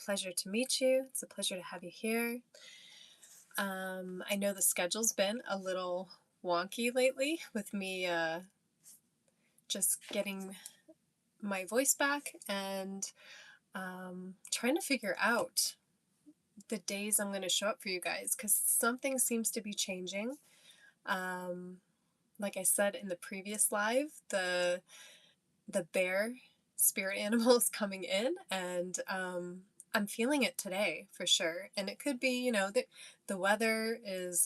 pleasure to meet you. It's a pleasure to have you here. I know the schedule's been a little wonky lately with me just getting my voice back and trying to figure out the days I'm going to show up for you guys because something seems to be changing. Um, like I said in the previous live, the bear spirit animal is coming in, and I'm feeling it today for sure. And it could be, the weather is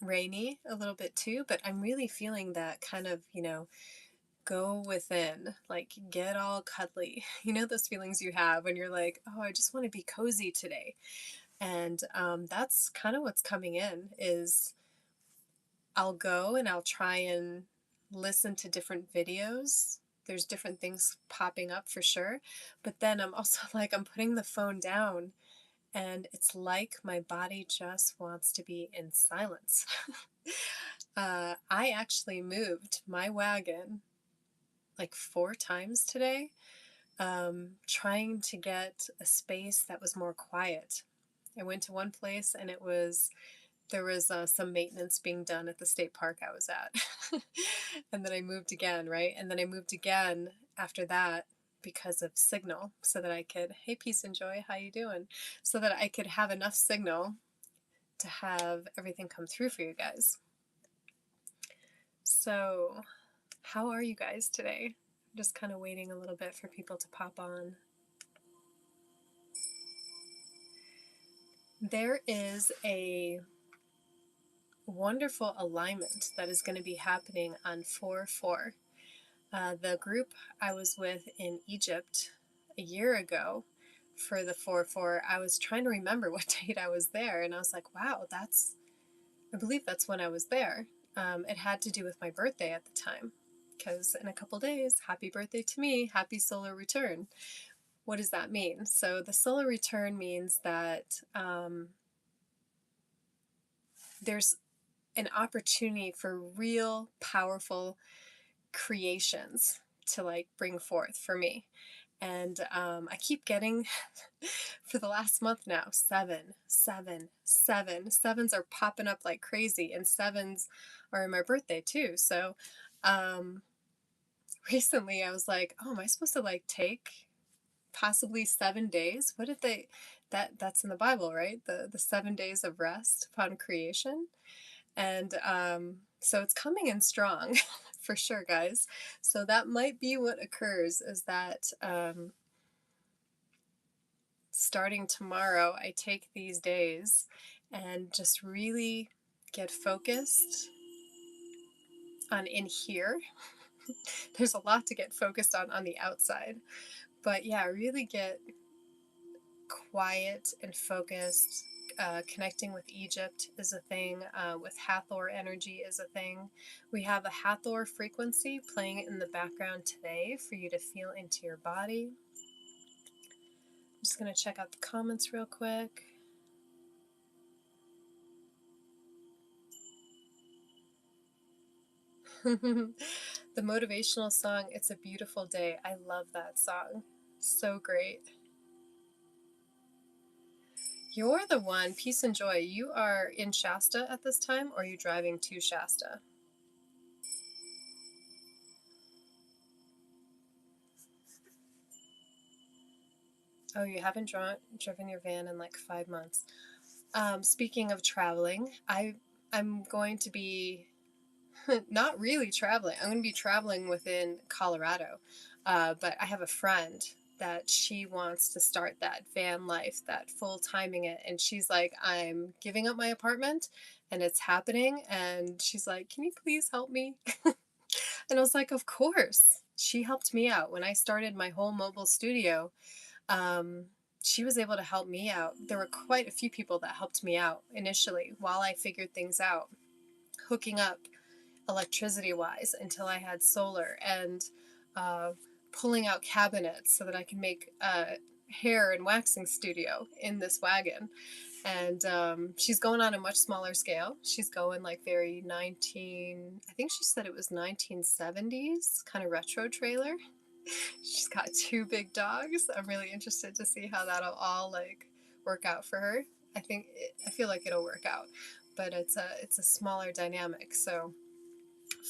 rainy a little bit too, but I'm really feeling that kind of, go within, like get all cuddly. You know, those feelings you have when you're like, oh, I just want to be cozy today. And that's kind of what's coming in is I'll go and I'll try and listen to different videos. There's different things popping up for sure. But then I'm also like, I'm putting the phone down and it's like my body just wants to be in silence. I actually moved my wagon like 4 times today, trying to get a space that was more quiet. I went to one place and there was some maintenance being done at the state park I was at. And then I moved again, right? And then I moved again after that because of signal so that I could, hey, peace and joy, how you doing? So that I could have enough signal to have everything come through for you guys. So, how are you guys today? I'm just kind of waiting a little bit for people to pop on. There is a wonderful alignment that is going to be happening on 4/4. The group I was with in Egypt a year ago for the 4/4, I was trying to remember what date I was there, and I was like, wow, I believe that's when I was there. It had to do with my birthday at the time, because in a couple days, happy birthday to me, happy solar return. What does that mean? So the solar return means that there's an opportunity for real powerful creations to like bring forth for me. And I keep getting for the last month now 7 7 7 sevens are popping up like crazy, and sevens are in my birthday too. So recently I was like, oh, am I supposed to like take possibly 7 days? What did they that's in the Bible, right? The 7 days of rest upon creation. And so it's coming in strong for sure, guys. So that might be what occurs is that starting tomorrow, I take these days and just really get focused on in here. There's a lot to get focused on the outside. But yeah, really get quiet and focused. Connecting with Egypt is a thing. With Hathor energy is a thing. We have a Hathor frequency playing in the background today for you to feel into your body. I'm just going to check out the comments real quick. The motivational song, It's a Beautiful Day. I love that song. So great. You're the one, peace and joy. You are in Shasta at this time, or are you driving to Shasta? Oh, you haven't driven your van in like 5 months. Speaking of traveling, I'm going to be not really traveling. I'm going to be traveling within Colorado, but I have a friend that she wants to start that van life, that full timing it, and she's like, I'm giving up my apartment, and it's happening. And she's like, can you please help me? And I was like, of course. She helped me out when I started my whole mobile studio. Um, she was able to help me out. There were quite a few people that helped me out initially while I figured things out, hooking up electricity wise until I had solar, and pulling out cabinets so that I can make a hair and waxing studio in this wagon. And she's going on a much smaller scale. She's going like I think she said it was 1970s, kind of retro trailer. She's got two big dogs. I'm really interested to see how that'll all like work out for her. I feel like it'll work out, but it's a smaller dynamic. So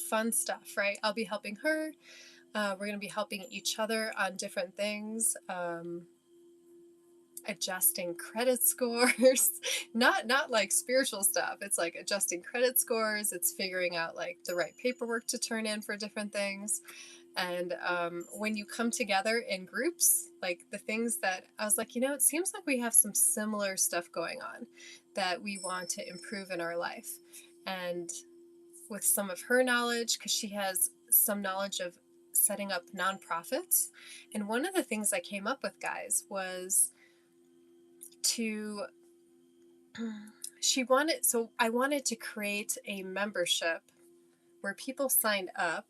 fun stuff, right? I'll be helping her. We're going to be helping each other on different things. Adjusting credit scores. Not like spiritual stuff. It's like adjusting credit scores. It's figuring out like the right paperwork to turn in for different things. And when you come together in groups, like the things that I was like, it seems like we have some similar stuff going on that we want to improve in our life. And with some of her knowledge, because she has some knowledge of setting up nonprofits. And one of the things I came up with, guys, was to I wanted to create a membership where people signed up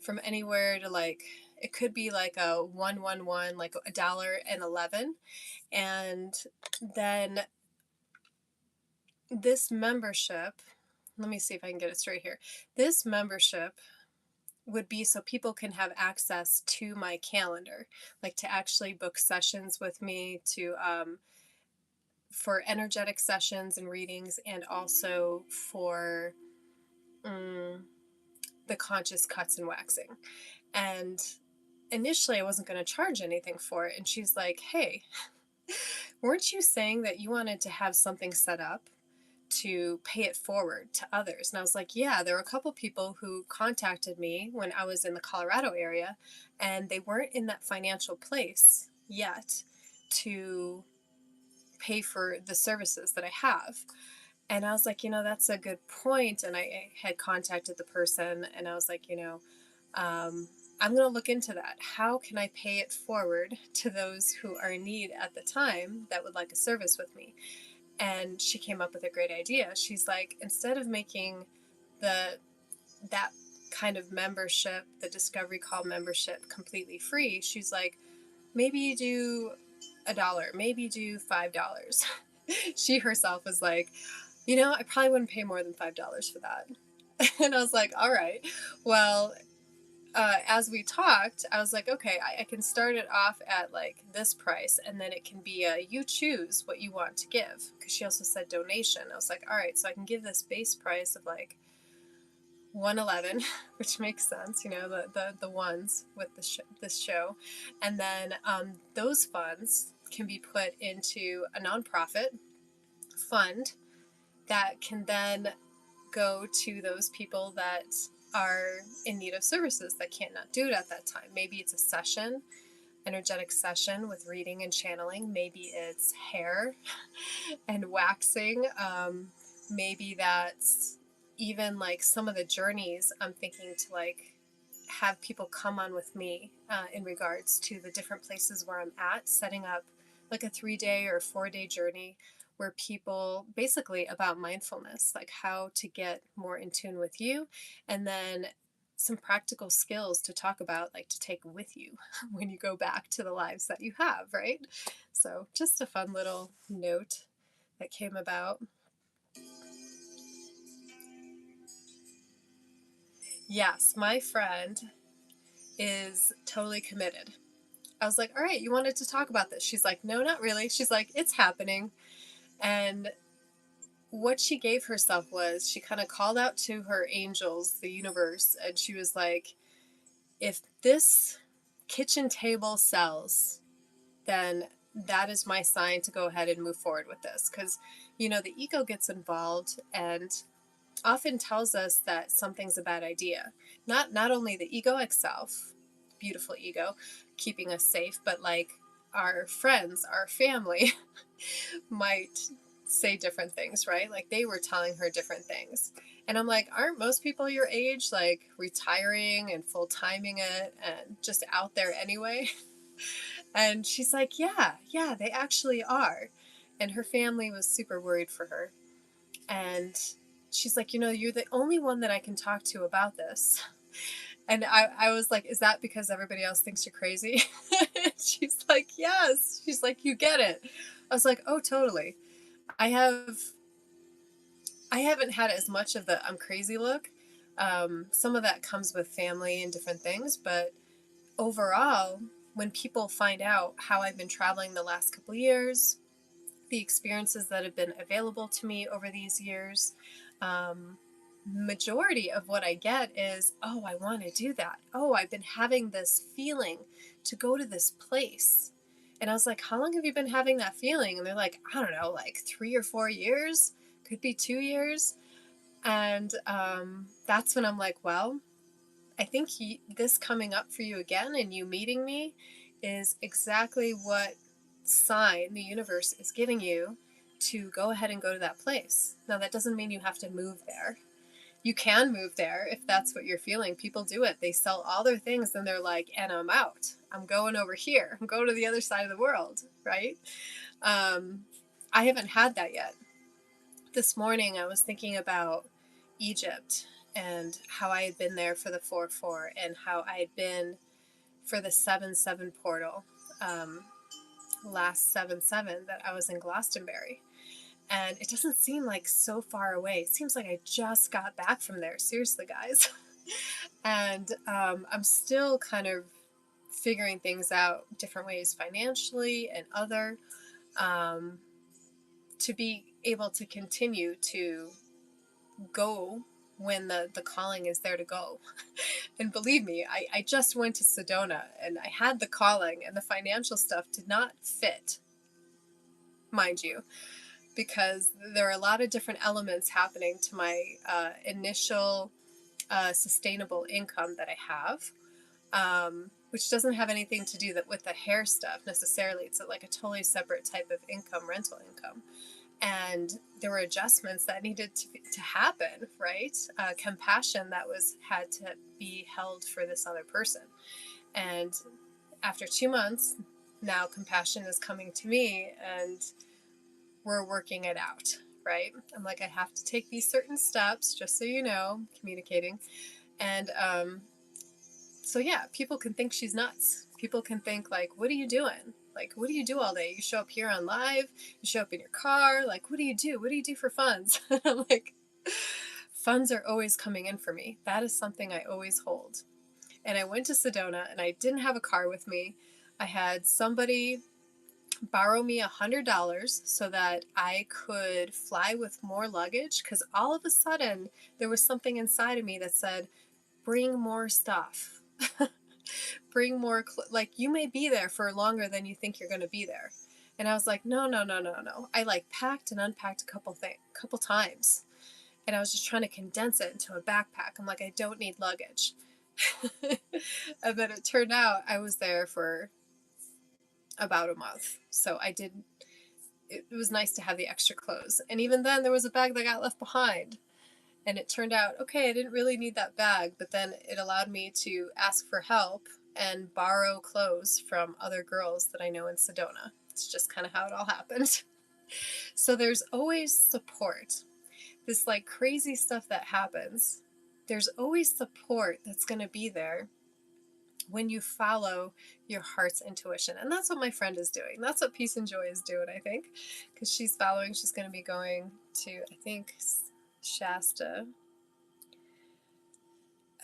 from anywhere to like, it could be like a 111, like $1.11. And then this membership, let me see if I can get it straight here. This membership would be so people can have access to my calendar, like to actually book sessions with me for energetic sessions and readings, and also for the conscious cuts and waxing. And initially I wasn't going to charge anything for it. And she's like, hey, weren't you saying that you wanted to have something set up to pay it forward to others? And I was like, yeah, there were a couple people who contacted me when I was in the Colorado area, and they weren't in that financial place yet to pay for the services that I have. And I was like, that's a good point. And I had contacted the person, and I was like, I'm going to look into that. How can I pay it forward to those who are in need at the time that would like a service with me? And she came up with a great idea. She's like, instead of making that kind of membership, the Discovery Call membership, completely free, she's like, maybe you do $1, maybe do $5. She herself was like, I probably wouldn't pay more than $5 for that. And I was like, all right, well, as we talked, I was like, okay, I can start it off at like this price, and then it can be you choose what you want to give. Because she also said donation. I was like, all right, so I can give this base price of like 111, which makes sense, the ones with this show, and then those funds can be put into a nonprofit fund that can then go to those people that are in need of services that can't not do it at that time. Maybe it's a session, energetic session with reading and channeling. Maybe it's hair and waxing. Maybe that's even like some of the journeys I'm thinking to like have people come on with me in regards to the different places where I'm at, setting up like a 3-day or 4-day journey where people basically about mindfulness, like how to get more in tune with you, and then some practical skills to talk about, like to take with you when you go back to the lives that you have, right? So just a fun little note that came about. Yes, my friend is totally committed. I was like, all right, you wanted to talk about this? She's like, no, not really. She's like, it's happening. And what she gave herself was she kind of called out to her angels, the universe, and she was like, if this kitchen table sells, then that is my sign to go ahead and move forward with this. Because, the ego gets involved and often tells us that something's a bad idea. Not only the egoic self, beautiful ego, keeping us safe, but like our friends, our family might say different things, right? Like they were telling her different things. And I'm like, aren't most people your age like retiring and full timing it and just out there anyway? And she's like, yeah, they actually are. And her family was super worried for her. And she's like, you're the only one that I can talk to about this. And I was like, is that because everybody else thinks you're crazy? She's like, yes. She's like, you get it. I was like, oh, totally. I haven't had as much of the I'm crazy look. Some of that comes with family and different things, but overall, when people find out how I've been traveling the last couple of years, the experiences that have been available to me over these years, majority of what I get is, oh, I want to do that. Oh, I've been having this feeling to go to this place. And I was like, how long have you been having that feeling? And they're like, I don't know, like 3 or 4 years, could be 2 years. And that's when I'm like, well, I think this coming up for you again and you meeting me is exactly what sign the universe is giving you to go ahead and go to that place. Now, that doesn't mean you have to move there. You can move there if that's what you're feeling. People do it. They sell all their things and they're like, and I'm out. I'm going over here. I'm going to the other side of the world, right? I haven't had that yet. This morning I was thinking about Egypt and how I had been there for the 4-4 and how I had been for the 7-7 portal last 7-7 that I was in Glastonbury. And it doesn't seem like so far away. It seems like I just got back from there. Seriously, guys. And I'm still kind of figuring things out different ways financially and other to be able to continue to go when the calling is there to go. And believe me, I just went to Sedona and I had the calling and the financial stuff did not fit, mind you, because there are a lot of different elements happening to my initial sustainable income that I have, which doesn't have anything to do with the hair stuff necessarily. It's like a totally separate type of income, rental income. And there were adjustments that needed to happen, right? Compassion that had to be held for this other person. And after 2 months, now compassion is coming to me and we're working it out, right? I'm like, I have to take these certain steps, just so you know, communicating. And so yeah, people can think she's nuts. People can think like, what are you doing? Like, what do you do all day? You show up here on live, you show up in your car, like, what do you do? What do you do for funds? I'm like, funds are always coming in for me. That is something I always hold. And I went to Sedona and I didn't have a car with me. I had somebody borrow me $100 so that I could fly with more luggage, because all of a sudden there was something inside of me that said, bring more stuff. Bring more, like, you may be there for longer than you think you're going to be there. And I was like, no. I like packed and unpacked a couple times. And I was just trying to condense it into a backpack. I'm like, I don't need luggage. And then it turned out I was there for about a month. So it was nice to have the extra clothes. And even then there was a bag that got left behind. And it turned out, okay, I didn't really need that bag, but then it allowed me to ask for help and borrow clothes from other girls that I know in Sedona. It's just kind of how it all happened. So there's always support. This like crazy stuff that happens, there's always support that's going to be there when you follow your heart's intuition. And that's what my friend is doing. That's what Peace and Joy is doing, I think, because she's going to be going to, I think, Shasta.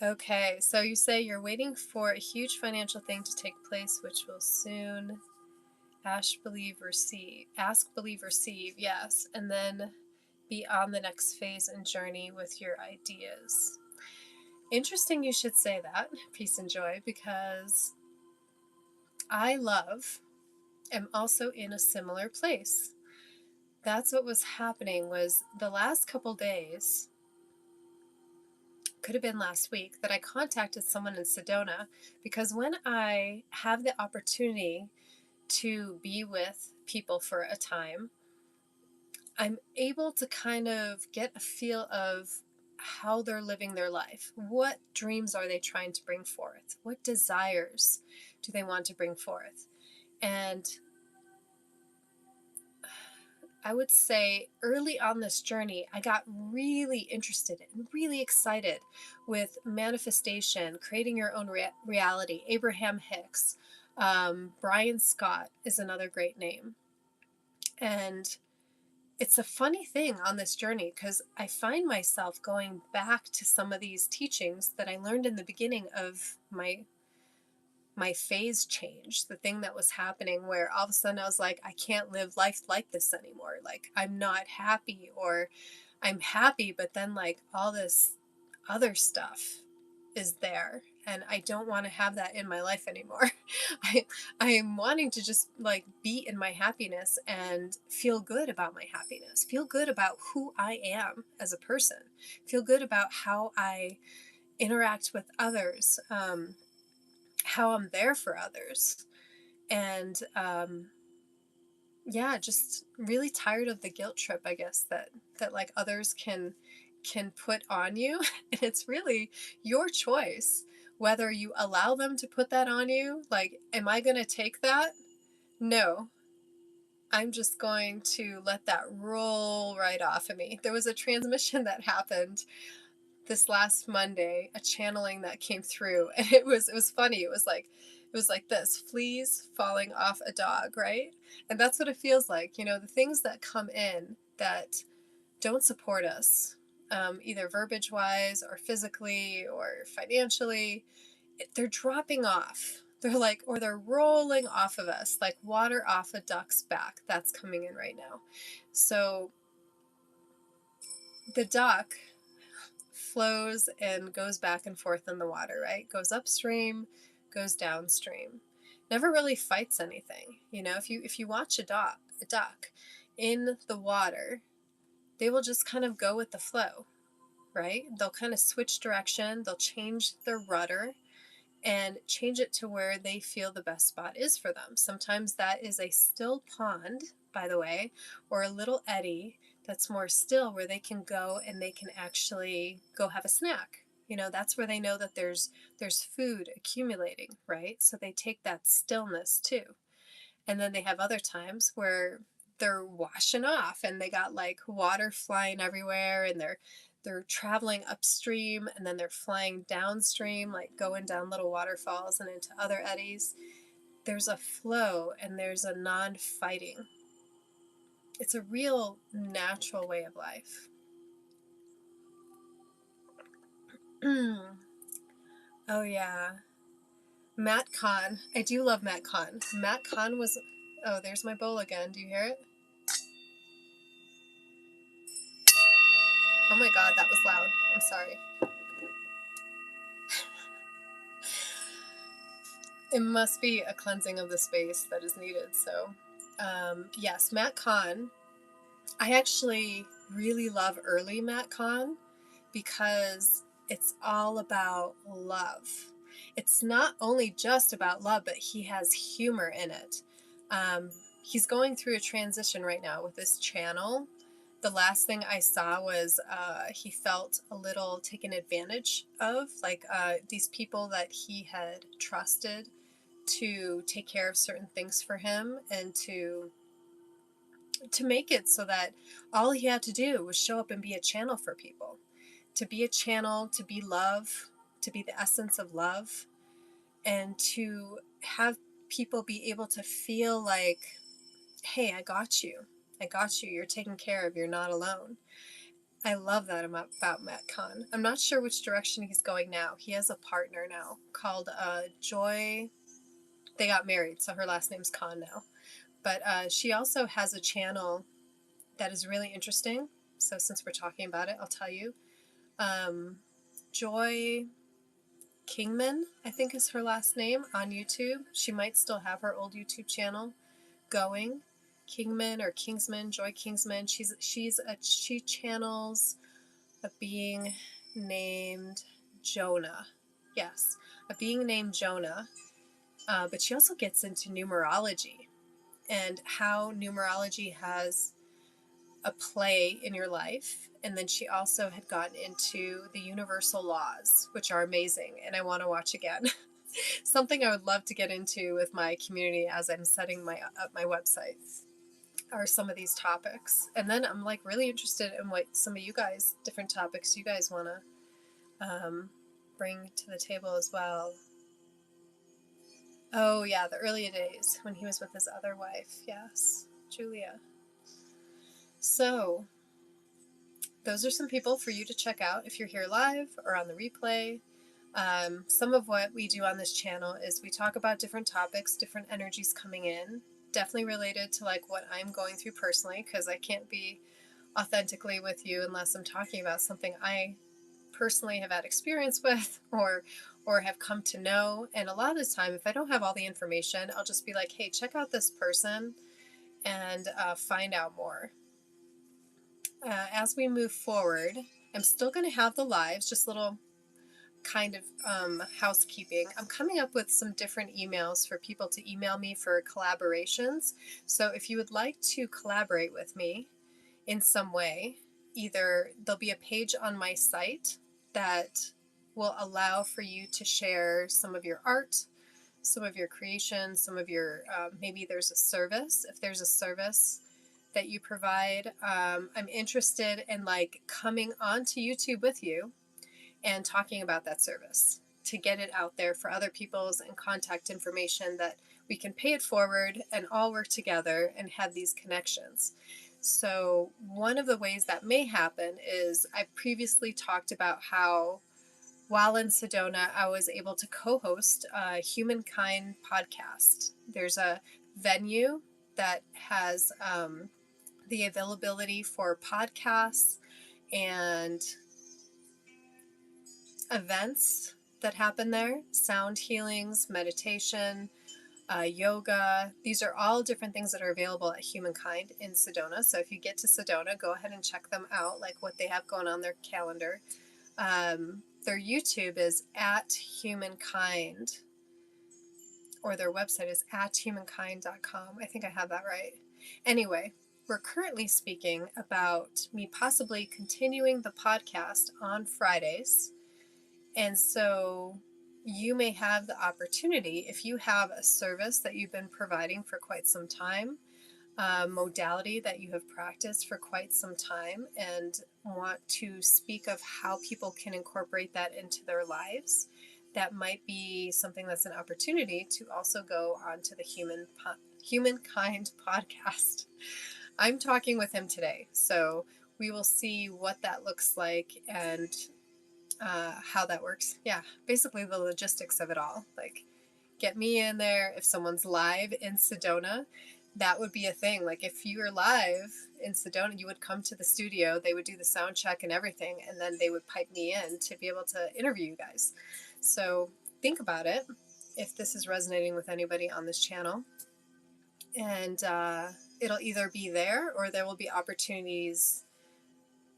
Okay, so you say you're waiting for a huge financial thing to take place, which will soon ask, believe, receive, yes, and then be on the next phase and journey with your ideas. Interesting you should say that, Peace and Joy, because I am also in a similar place. That's what was happening. Was the last couple days, could have been last week, that I contacted someone in Sedona, because when I have the opportunity to be with people for a time, I'm able to kind of get a feel of how they're living their life. What dreams are they trying to bring forth? What desires do they want to bring forth? And I would say early on this journey, I got really interested and really excited with manifestation, creating your own reality. Abraham Hicks, Brian Scott is another great name. And it's a funny thing on this journey, because I find myself going back to some of these teachings that I learned in the beginning of my my phase change, the thing that was happening where all of a sudden I was like, I can't live life like this anymore. Like, I'm not happy, or I'm happy, but then like all this other stuff is there, and I don't want to have that in my life anymore. I I am wanting to just like be in my happiness and feel good about my happiness. Feel good about who I am as a person. Feel good about how I interact with others. How I'm there for others. And yeah, just really tired of the guilt trip, I guess, that like others can put on you. And it's really your choice whether you allow them to put that on you. Like, am I going to take that? No. I'm just going to let that roll right off of me. There was a transmission that happened this last Monday, a channeling that came through, and it was funny. It was like this: fleas falling off a dog, right? And that's what it feels like. The things that come in that don't support us, either verbiage wise or physically or financially, they're dropping off. They're like, or they're rolling off of us like water off a duck's back. That's coming in right now. So the duck flows and goes back and forth in the water, right? Goes upstream, goes downstream. Never really fights anything. If you watch a duck in the water, they will just kind of go with the flow, right? They'll kind of switch direction, they'll change their rudder and change it to where they feel the best spot is for them. Sometimes that is a still pond, by the way, or a little eddy that's more still, where they can go and they can actually go have a snack. That's where they know that there's food accumulating, right? So they take that stillness too. And then they have other times where they're washing off and they got like water flying everywhere, and they're traveling upstream and then they're flying downstream, like going down little waterfalls and into other eddies. There's a flow and there's a non-fighting. It's a real natural way of life. Oh yeah. Matt Kahn. I do love Matt Kahn. Matt Kahn was... Oh, there's my bowl again. Do you hear it? Oh my god, that was loud. I'm sorry. It must be a cleansing of the space that is needed. So, yes, Matt Kahn. I actually really love early Matt Kahn because it's all about love. It's not only just about love, but he has humor in it. He's going through a transition right now with this channel. The last thing I saw was he felt a little taken advantage of, like these people that he had trusted to take care of certain things for him and to make it so that all he had to do was show up and be a channel for people, to be a channel, to be love, to be the essence of love, and to have people be able to feel like, hey, I got you, you're taken care of, you're not alone. I love that about Matt Kahn. I'm not sure which direction he's going now. He has a partner now called Joy. They got married, so her last name's Kahn now. But she also has a channel that is really interesting. So since we're talking about it, I'll tell you. Joy Kingman, I think is her last name, on YouTube. She might still have her old YouTube channel going. Kingman or Kingsman, Joy Kingsman. She channels a being named Jonah. Yes, a being named Jonah. But she also gets into numerology and how numerology has a play in your life. And then she also had gotten into the universal laws, which are amazing, and I want to watch again. Something I would love to get into with my community as I'm setting up my website are some of these topics. And then I'm like really interested in what some of you guys, different topics you guys want to bring to the table as well. Oh yeah, the early days when he was with his other wife. Yes, Julia. So those are some people for you to check out if you're here live or on the replay. Some of what we do on this channel is we talk about different topics, different energies coming in, definitely related to like what I'm going through personally, because I can't be authentically with you unless I'm talking about something I personally have had experience with or have come to know. And a lot of the time, if I don't have all the information, I'll just be like, hey, check out this person and find out more. As we move forward, I'm still going to have the lives, just little kind of housekeeping. I'm coming up with some different emails for people to email me for collaborations. So if you would like to collaborate with me in some way, either there'll be a page on my site that will allow for you to share some of your art, some of your creation, some of your, maybe there's a service. If there's a service that you provide, I'm interested in like coming onto YouTube with you and talking about that service to get it out there for other people's and contact information that we can pay it forward and all work together and have these connections. So one of the ways that may happen is I previously talked about how while in Sedona, I was able to co-host a Humankind podcast. There's a venue that has the availability for podcasts and events that happen there, sound healings, meditation, yoga. These are all different things that are available at Humankind in Sedona. So if you get to Sedona, go ahead and check them out, like what they have going on their calendar. Their YouTube is at Humankind, or their website is at humankind.com. I think I have that right. Anyway, we're currently speaking about me possibly continuing the podcast on Fridays. And so you may have the opportunity, if you have a service that you've been providing for quite some time, modality that you have practiced for quite some time, and want to speak of how people can incorporate that into their lives, that might be something that's an opportunity to also go onto the Humankind podcast. I'm talking with him today, so we will see what that looks like and how that works. Yeah, basically the logistics of it all. Like, get me in there. If someone's live in Sedona, that would be a thing. Like, if you were live in Sedona, you would come to the studio, they would do the sound check and everything, and then they would pipe me in to be able to interview you guys. So think about it if this is resonating with anybody on this channel. And it'll either be there or there will be opportunities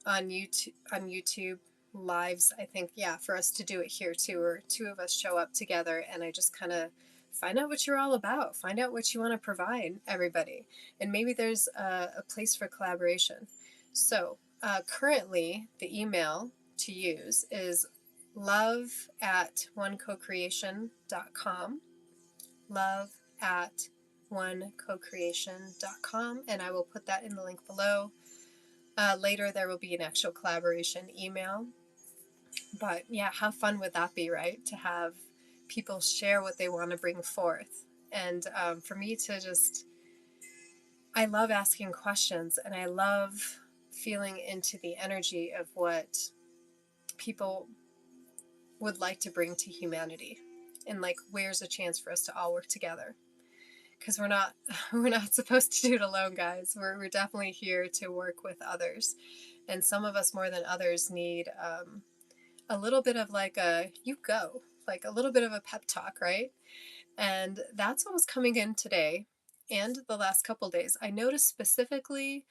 on YouTube lives, I think, yeah, for us to do it here too, or two of us show up together and I just kind of find out what you're all about, find out what you want to provide everybody, and maybe there's a place for collaboration. So currently the email to use is love@onecocreation.com, love@onecocreation.com, and I will put that in the link below. Later, there will be an actual collaboration email. But yeah, how fun would that be, right? To have people share what they want to bring forth. And for me to just, I love asking questions and I love feeling into the energy of what people would like to bring to humanity. And like, where's a chance for us to all work together? Because we're not supposed to do it alone, guys. We're definitely here to work with others, and some of us more than others need a little bit of like like a little bit of a pep talk, right? And that's what was coming in today and the last couple days. I noticed specifically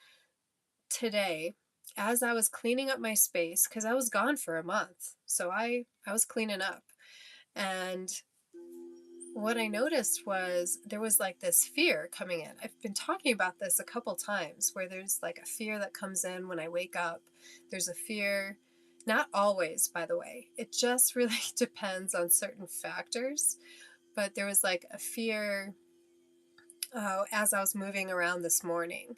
today as I was cleaning up my space, because I was gone for a month, so I was cleaning up, and what I noticed was there was like this fear coming in. I've been talking about this a couple times where there's like a fear that comes in when I wake up. There's a fear, not always, by the way. It just really depends on certain factors. But there was like a fear as I was moving around this morning.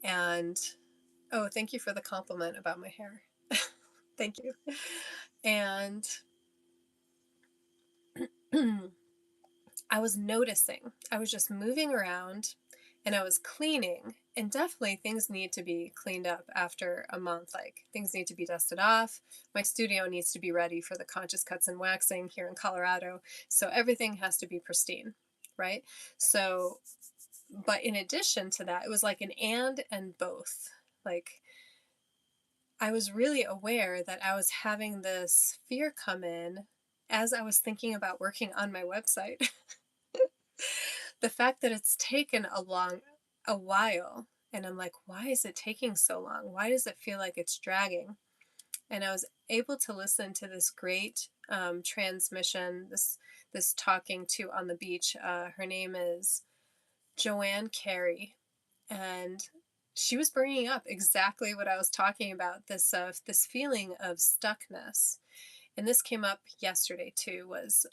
And oh, thank you for the compliment about my hair. Thank you. And I was noticing, I was just moving around and I was cleaning, and definitely things need to be cleaned up after a month. Like things need to be dusted off. My studio needs to be ready for the conscious cuts and waxing here in Colorado. So everything has to be pristine, right? So, but in addition to that, it was like an and both. Like I was really aware that I was having this fear come in as I was thinking about working on my website. The fact that it's taken a while, and I'm like, why is it taking so long? Why does it feel like it's dragging? And I was able to listen to this great transmission, this talking to on the beach. Her name is Joanne Carey, and she was bringing up exactly what I was talking about, this feeling of stuckness. And this came up yesterday too, was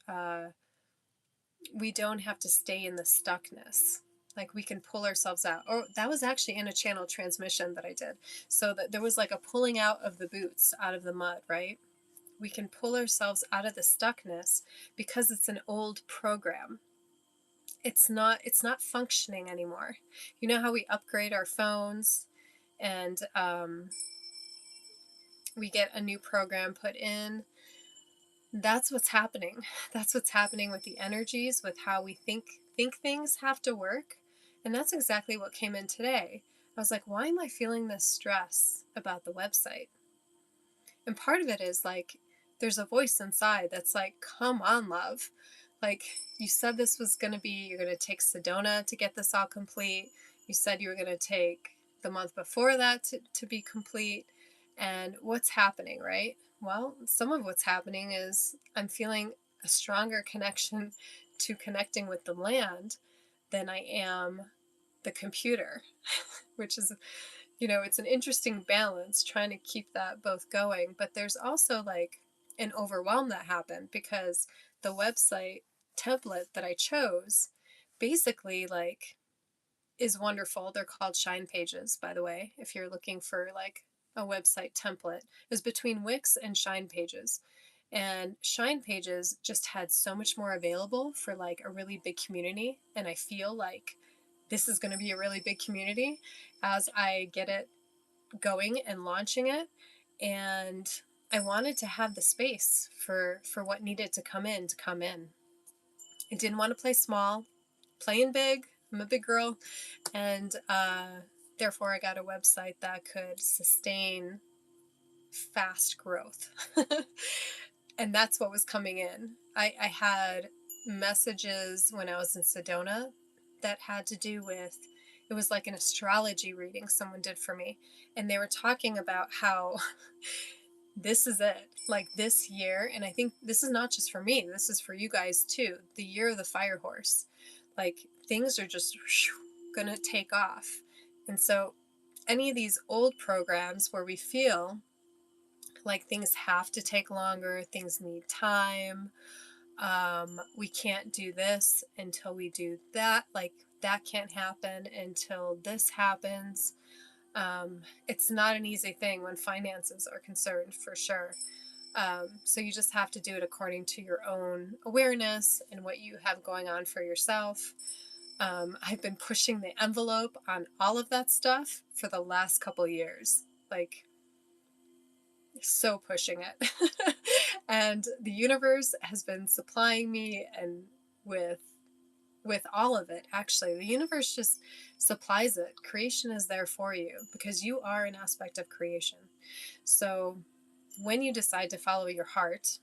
we don't have to stay in the stuckness. Like we can pull ourselves out. Or that was actually in a channel transmission that I did. So that there was like a pulling out of the boots out of the mud, right? We can pull ourselves out of the stuckness because it's an old program. It's not functioning anymore. You know how we upgrade our phones and we get a new program put in? That's what's happening. That's what's happening with the energies, with how we think things have to work. And that's exactly what came in today. I was like, why am I feeling this stress about the website? And part of it is like there's a voice inside that's like, come on, love. Like you said this was going to be, you're going to take Sedona to get this all complete. You said you were going to take the month before that to be complete. And what's happening, right? Well, some of what's happening is I'm feeling a stronger connection to connecting with the land than I am the computer, which is, it's an interesting balance trying to keep that both going. But there's also like an overwhelm that happened because the website template that I chose basically like is wonderful. They're called Shine Pages, by the way, if you're looking for like a website template. It was between Wix and Shine Pages. And Shine Pages just had so much more available for like a really big community. And I feel like this is going to be a really big community as I get it going and launching it. And I wanted to have the space for what needed to come in. I didn't want to play small, playing big. I'm a big girl, and therefore I got a website that could sustain fast growth. And that's what was coming in. I had messages when I was in Sedona that had to do with, it was like an astrology reading someone did for me. And they were talking about how this is it, like this year. And I think this is not just for me, this is for you guys too. The year of the fire horse. Like things are just going to take off. And so any of these old programs where we feel like things have to take longer, things need time, we can't do this until we do that, like that can't happen until this happens. It's not an easy thing when finances are concerned, for sure. So you just have to do it according to your own awareness and what you have going on for yourself. I've been pushing the envelope on all of that stuff for the last couple years, like so pushing it. And the universe has been supplying me and with all of it. Actually, the universe just supplies it. Creation is there for you because you are an aspect of creation. So when you decide to follow your heart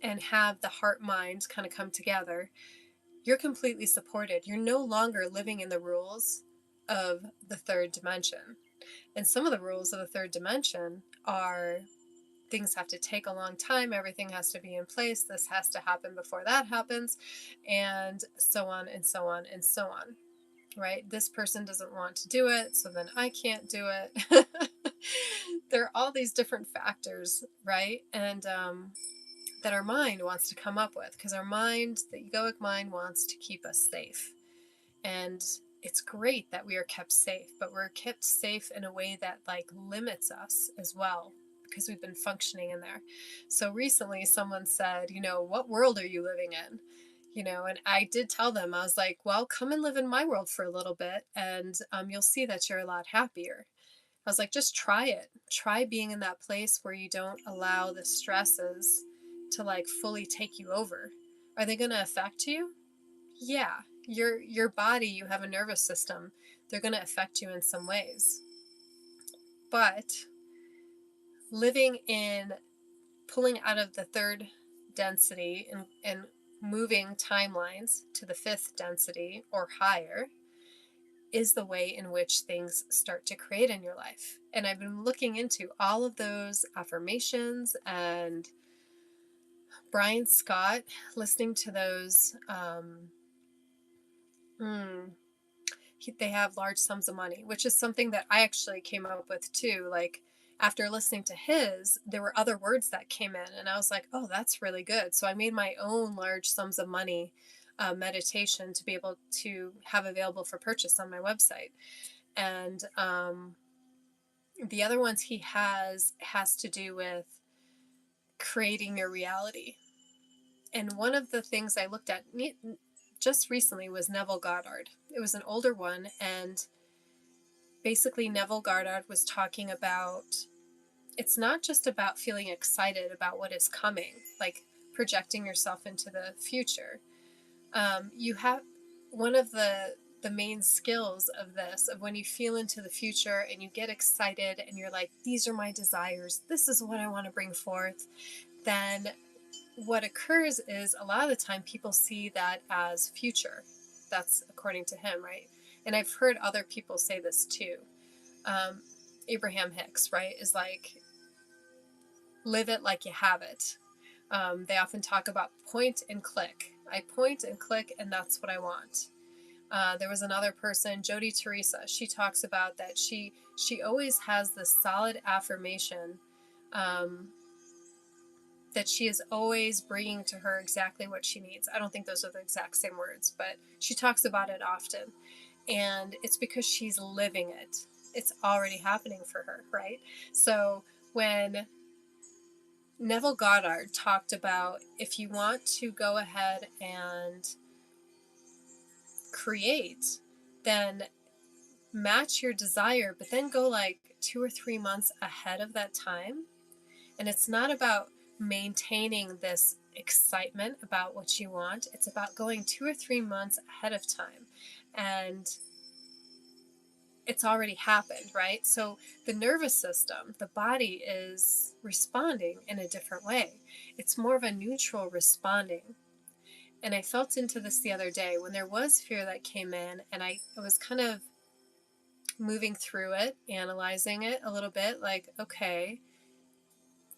and have the heart mind kind of come together, you're completely supported. You're no longer living in the rules of the third dimension. And some of the rules of the third dimension are things have to take a long time, everything has to be in place, this has to happen before that happens, and so on and so on and so on, right? This person doesn't want to do it, so then I can't do it. There are all these different factors, right? And that our mind wants to come up with, because our mind, the egoic mind, wants to keep us safe. And it's great that we are kept safe, but we're kept safe in a way that like limits us as well, because we've been functioning in there. So recently someone said, what world are you living in? And I did tell them, I was like, well, come and live in my world for a little bit, and you'll see that you're a lot happier. I was like, just try it. Try being in that place where you don't allow the stresses to like fully take you over. Are they going to affect you? Yeah. Your body, you have a nervous system. They're going to affect you in some ways. But living in, pulling out of the third density and moving timelines to the fifth density or higher is the way in which things start to create in your life. And I've been looking into all of those affirmations and Brian Scott, listening to those. They have large sums of money, which is something that I actually came up with too. Like after listening to his, there were other words that came in, and I was like, oh, that's really good. So I made my own large sums of money meditation to be able to have available for purchase on my website. And the other ones he has to do with creating your reality. And one of the things I looked at just recently was Neville Goddard. It was an older one, and basically Neville Goddard was talking about it's not just about feeling excited about what is coming, like projecting yourself into the future. You have one of the main skills of this, of when you feel into the future and you get excited and you're like, these are my desires, this is what I want to bring forth, then what occurs is a lot of the time people see that as future. That's according to him, right? And I've heard other people say this too. Abraham Hicks, right, is like, live it like you have it. They often talk about point and click. I point and click, and that's what I want. There was another person, Jody Teresa. She talks about that she always has this solid affirmation that she is always bringing to her exactly what she needs. I don't think those are the exact same words, but she talks about it often. And it's because she's living it. It's already happening for her, right? So when Neville Goddard talked about, if you want to go ahead and create, then match your desire, but then go like 2 or 3 months ahead of that time. And it's not about maintaining this excitement about what you want. It's about going 2 or 3 months ahead of time. And it's already happened, right? So the nervous system, the body is responding in a different way. It's more of a neutral responding. And I felt into this the other day when there was fear that came in, and I was kind of moving through it, analyzing it a little bit, like, okay,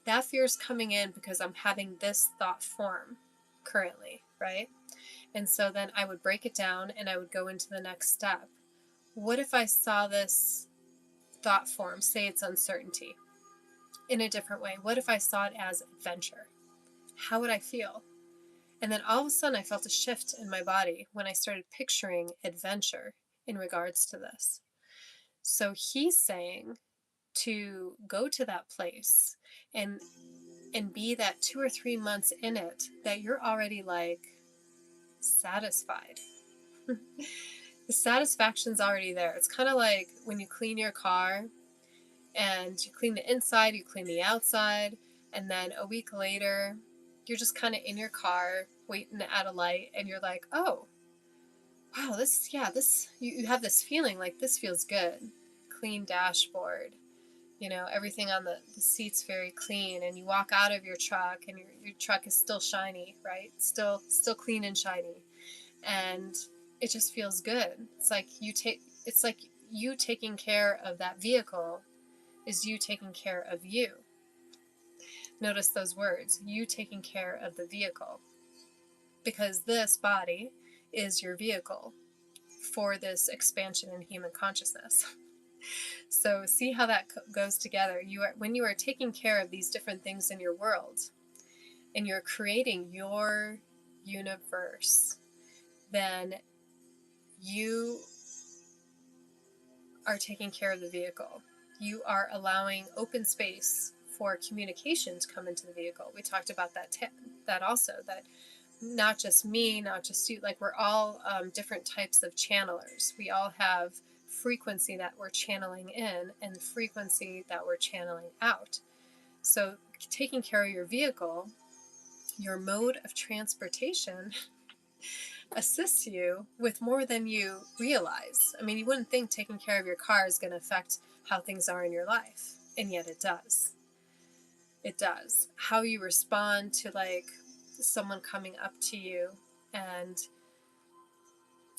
that fear is coming in because I'm having this thought form currently, right? And so then I would break it down and I would go into the next step. What if I saw this thought form, say it's uncertainty, in a different way? What if I saw it as adventure? How would I feel? And then all of a sudden I felt a shift in my body when I started picturing adventure in regards to this. So he's saying to go to that place and be that 2 or 3 months in it, that you're already like satisfied. The satisfaction's already there. It's kind of like when you clean your car and you clean the inside, you clean the outside, and then a week later, you're just kind of in your car waiting at a light, and you're like, oh, wow, you have this feeling like this feels good. Clean dashboard, everything on the seat's very clean, and you walk out of your truck and your truck is still shiny, right? Still clean and shiny. And it just feels good. It's like you taking care of that vehicle is you taking care of you. Notice those words, you taking care of the vehicle, because this body is your vehicle for this expansion in human consciousness. So see how that goes together. When you are taking care of these different things in your world and you're creating your universe, then you are taking care of the vehicle. You are allowing open space for communication to come into the vehicle. We talked about that also, that not just me, not just you, like we're all different types of channelers. We all have frequency that we're channeling in and frequency that we're channeling out. So taking care of your vehicle, your mode of transportation, assists you with more than you realize. I mean, you wouldn't think taking care of your car is going to affect how things are in your life, and yet it does. It does. How you respond to like someone coming up to you and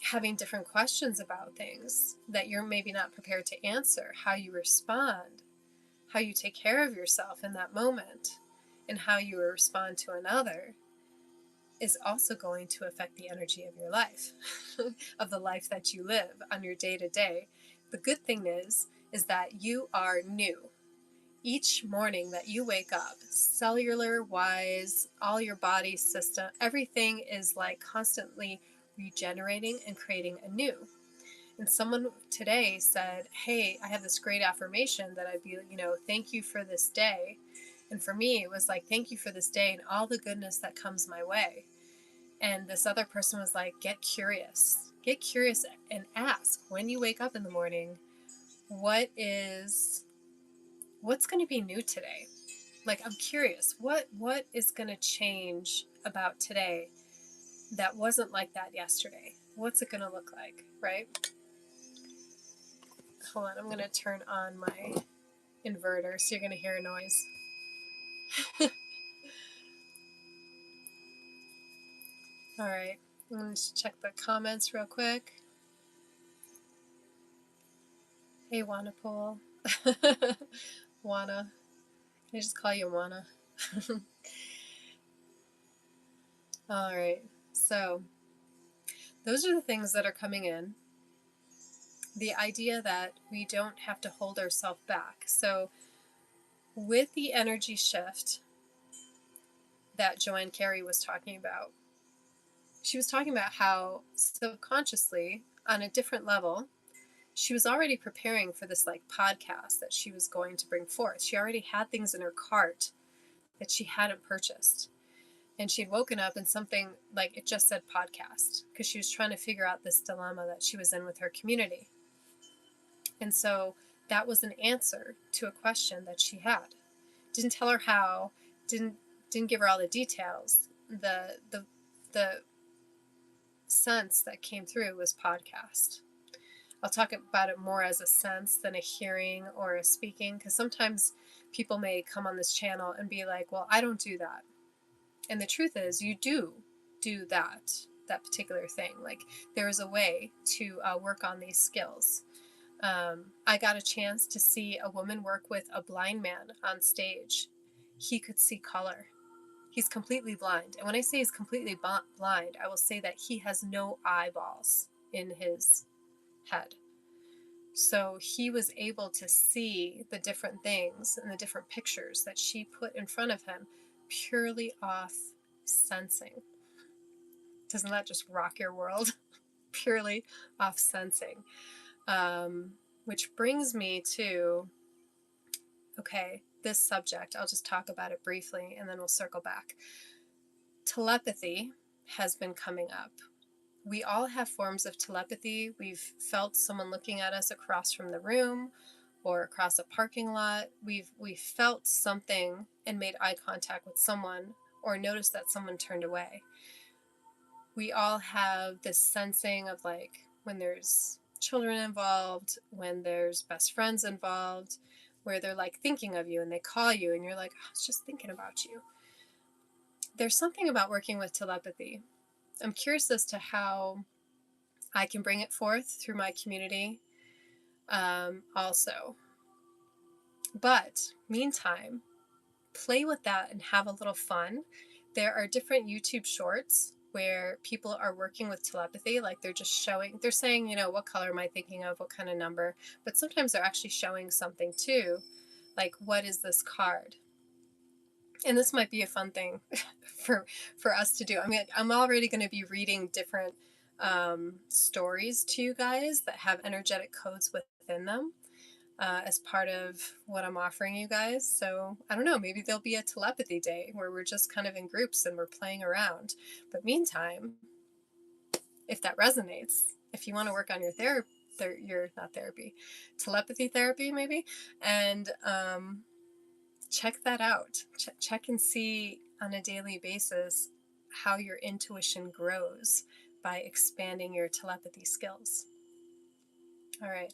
having different questions about things that you're maybe not prepared to answer, how you respond, how you take care of yourself in that moment, and how you respond to another is also going to affect the energy of your life, of the life that you live on your day to day. The good thing is that you are new. Each morning that you wake up, cellular wise, all your body system, everything is like constantly regenerating and creating anew. And someone today said, hey, I have this great affirmation that I'd be, thank you for this day. And for me, it was like, thank you for this day and all the goodness that comes my way. And this other person was like, get curious and ask when you wake up in the morning, what's going to be new today? Like, I'm curious, what is going to change about today that wasn't like that yesterday? What's it going to look like, right? Hold on, I'm going to turn on my inverter so you're going to hear a noise. All right, I'm going to check the comments real quick. Hey, Wanapool. Wana. Can I just call you Wana? All right, so those are the things that are coming in. The idea that we don't have to hold ourselves back. So with the energy shift that Joanne Carey was talking about, she was talking about how subconsciously, on a different level, she was already preparing for this like podcast that she was going to bring forth. She already had things in her cart that she hadn't purchased. And she'd woken up and something like it just said podcast because she was trying to figure out this dilemma that she was in with her community. And so that was an answer to a question that she had. Didn't tell her how, didn't give her all the details. The sense that came through was podcast. I'll talk about it more as a sense than a hearing or a speaking, because sometimes people may come on this channel and be like, well, I don't do that. And the truth is, you do that particular thing. Like, there is a way to work on these skills. I got a chance to see a woman work with a blind man on stage. He could see color. He's completely blind. And when I say he's completely blind, I will say that he has no eyeballs in his head. So he was able to see the different things and the different pictures that she put in front of him purely off sensing. Doesn't that just rock your world? Purely off sensing. Which brings me to, okay, this subject. I'll just talk about it briefly and then we'll circle back. Telepathy has been coming up. We all have forms of telepathy. We've felt someone looking at us across from the room or across a parking lot. We've felt something and made eye contact with someone or noticed that someone turned away. We all have this sensing of like when there's children involved, when there's best friends involved, where they're like thinking of you and they call you and you're like, I was just thinking about you. There's something about working with telepathy. I'm curious as to how I can bring it forth through my community also. But meantime, play with that and have a little fun. There are different YouTube shorts where people are working with telepathy, like they're just showing, they're saying, what color am I thinking of, what kind of number, but sometimes they're actually showing something too, like what is this card? And this might be a fun thing for us to do. I mean, I'm already going to be reading different stories to you guys that have energetic codes within them. as part of what I'm offering you guys. So I don't know, maybe there'll be a telepathy day where we're just kind of in groups and we're playing around. But meantime, if that resonates, if you want to work on your not therapy, telepathy therapy maybe, and check that out. Check and see on a daily basis how your intuition grows by expanding your telepathy skills. All right.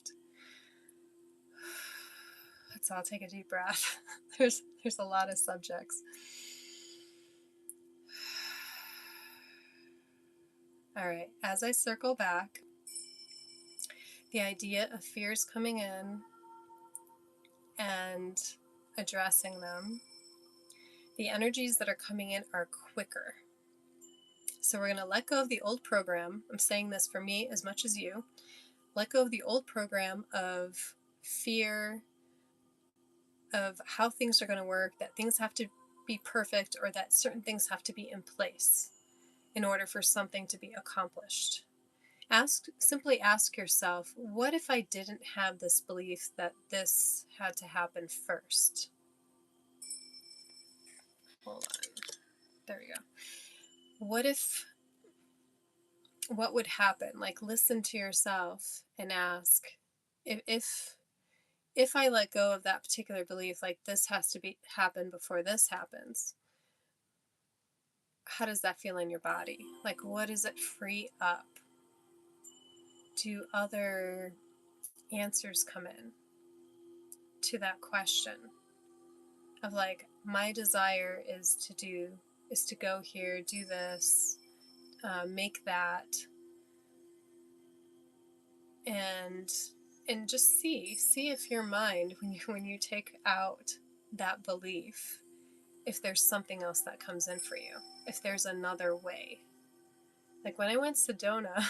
So I'll take a deep breath. There's a lot of subjects. All right. As I circle back, the idea of fears coming in and addressing them, the energies that are coming in are quicker. So we're going to let go of the old program. I'm saying this for me as much as you. Let go of the old program of fear, of how things are going to work, that things have to be perfect, or that certain things have to be in place in order for something to be accomplished. Simply ask yourself, what if I didn't have this belief that this had to happen first? Hold on. There we go. What would happen? Like, listen to yourself and ask, if I let go of that particular belief, like this has to happen before this happens, how does that feel in your body? Like, what does it free up? Do other answers come in to that question of like, my desire is to go here, do this, make that, and just see if your mind, when you take out that belief, if there's something else that comes in for you, if there's another way. Like when I went Sedona,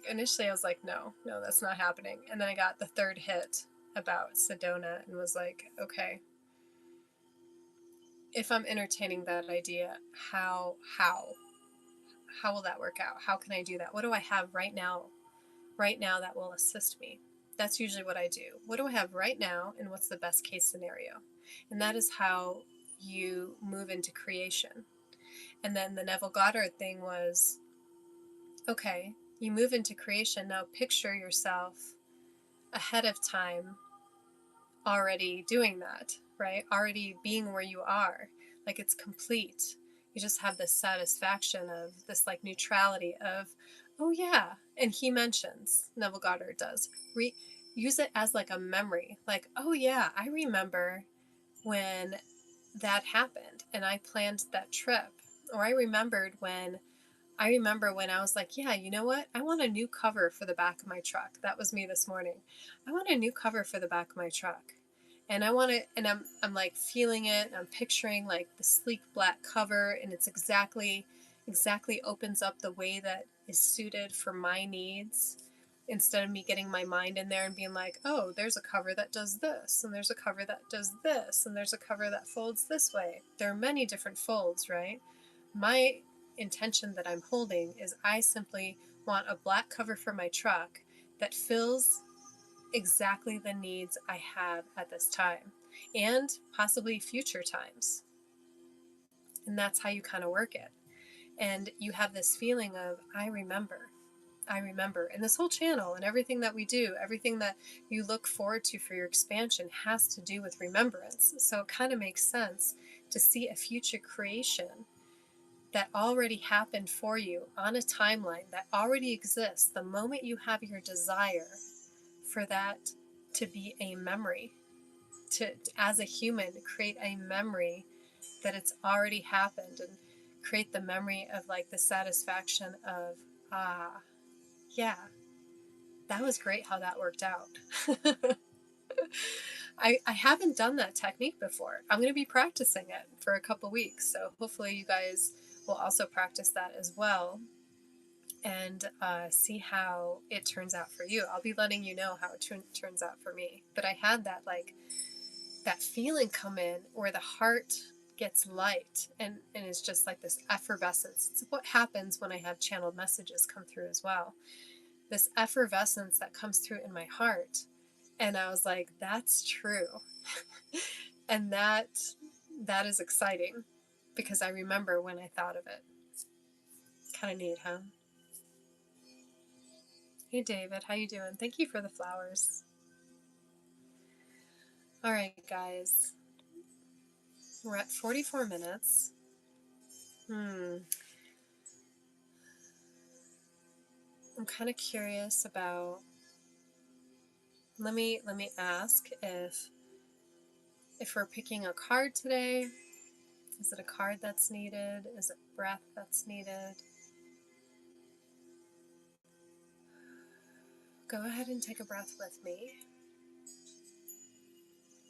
initially I was like, no, that's not happening. And then I got the third hit about Sedona and was like, okay, if I'm entertaining that idea, how will that work out? How can I do that? What do I have right now that will assist me? That's usually what I do. What do I have right now, and what's the best case scenario? And that is how you move into creation. And then the Neville Goddard thing was, okay, you move into creation, now picture yourself ahead of time already doing that, right? Already being where you are, like it's complete. You just have this satisfaction of this like neutrality of, oh yeah. And he mentions, Neville Goddard does, use it as like a memory, like, oh yeah, I remember when that happened and I planned that trip. Or I remember when I was like, yeah, you know what? I want a new cover for the back of my truck. That was me this morning. I want a new cover for the back of my truck. And I want it, and I'm like feeling it, and I'm picturing like the sleek black cover, and it's exactly opens up the way that is suited for my needs, instead of me getting my mind in there and being like, oh, there's a cover that does this, and there's a cover that does this, and there's a cover that folds this way. There are many different folds, right? My intention that I'm holding is I simply want a black cover for my truck that fills exactly the needs I have at this time and possibly future times. And that's how you kind of work it. And you have this feeling of, I remember. And this whole channel and everything that we do, everything that you look forward to for your expansion has to do with remembrance. So it kind of makes sense to see a future creation that already happened for you on a timeline that already exists the moment you have your desire for that to be a memory, to as a human create a memory that it's already happened, and create the memory of like the satisfaction of, yeah, that was great how that worked out. I haven't done that technique before. I'm going to be practicing it for a couple weeks, so hopefully you guys will also practice that as well, and see how it turns out for you. I'll be letting you know how it turns out for me. But I had that that feeling come in where the heart gets light, and it's just like this effervescence. It's what happens when I have channeled messages come through as well. this effervescence that comes through in my heart. And I was like, that's true. And that is exciting because I remember when I thought of it. Kind of neat, huh? Hey David, how you doing? Thank you for the flowers. All right, guys. We're at 44 minutes. I'm kind of curious about, let me ask if we're picking a card today. Is it a card that's needed? Is it breath that's needed? Go ahead and take a breath with me.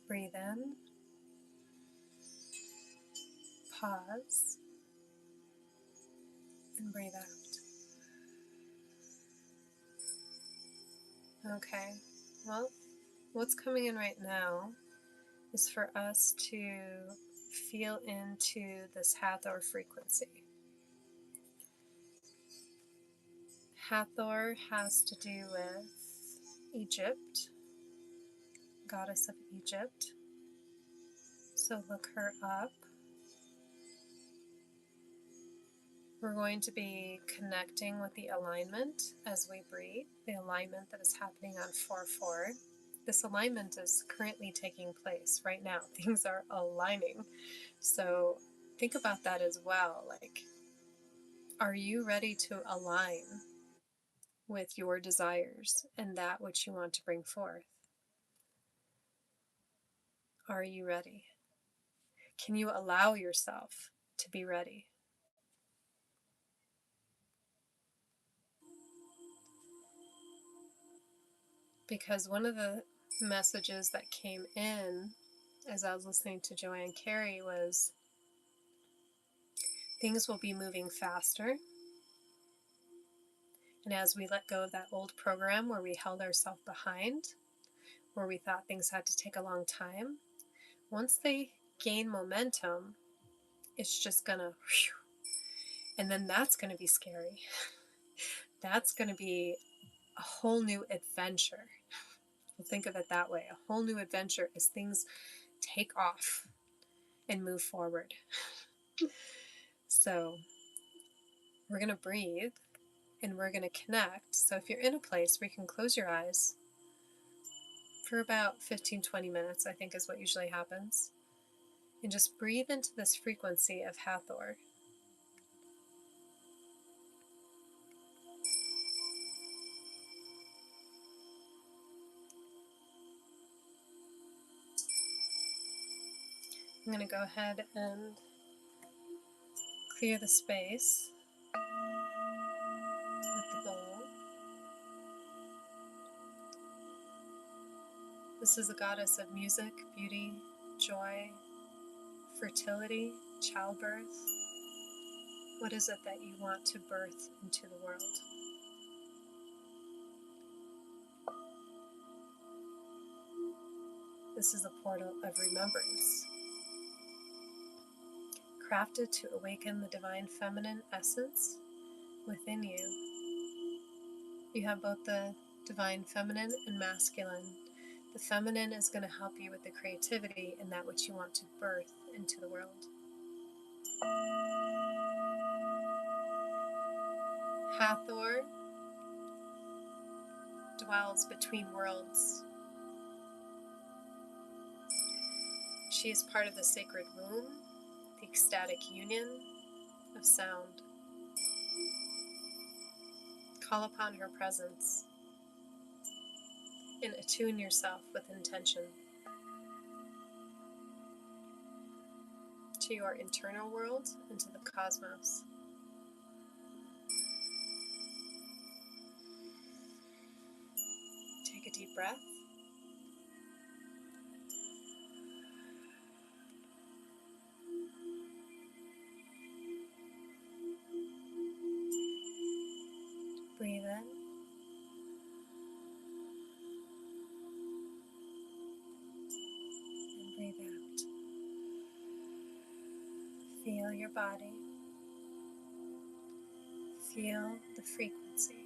Breathe in. Pause. And breathe out. Okay. Well, what's coming in right now is for us to feel into this Hathor frequency. Hathor has to do with Egypt, goddess of Egypt. So look her up. We're going to be connecting with the alignment as we breathe, the alignment that is happening on 4-4. This alignment is currently taking place right now. Things are aligning. So think about that as well. Like, are you ready to align with your desires and that which you want to bring forth? Are you ready? Can you allow yourself to be ready? Because one of the messages that came in as I was listening to Joanne Carey was things will be moving faster. And as we let go of that old program where we held ourselves behind, where we thought things had to take a long time, once they gain momentum, it's just gonna, and then that's gonna be scary. That's gonna be a whole new adventure. We'll think of it that way. A whole new adventure as things take off and move forward. So we're going to breathe and we're going to connect. So if you're in a place where you can close your eyes for about 15-20 minutes, I think is what usually happens, and just breathe into this frequency of Hathor. I'm going to go ahead and clear the space with the bowl. This is a goddess of music, beauty, joy, fertility, childbirth. What is it that you want to birth into the world? This is a portal of remembrance, crafted to awaken the divine feminine essence within you. You have both the divine feminine and masculine. The feminine is going to help you with the creativity and that which you want to birth into the world. Hathor dwells between worlds. She is part of the sacred womb, the ecstatic union of sound. Call upon her presence and attune yourself with intention to your internal world and to the cosmos. Take a deep breath. Breathe in. And breathe out. Feel your body. Feel the frequency.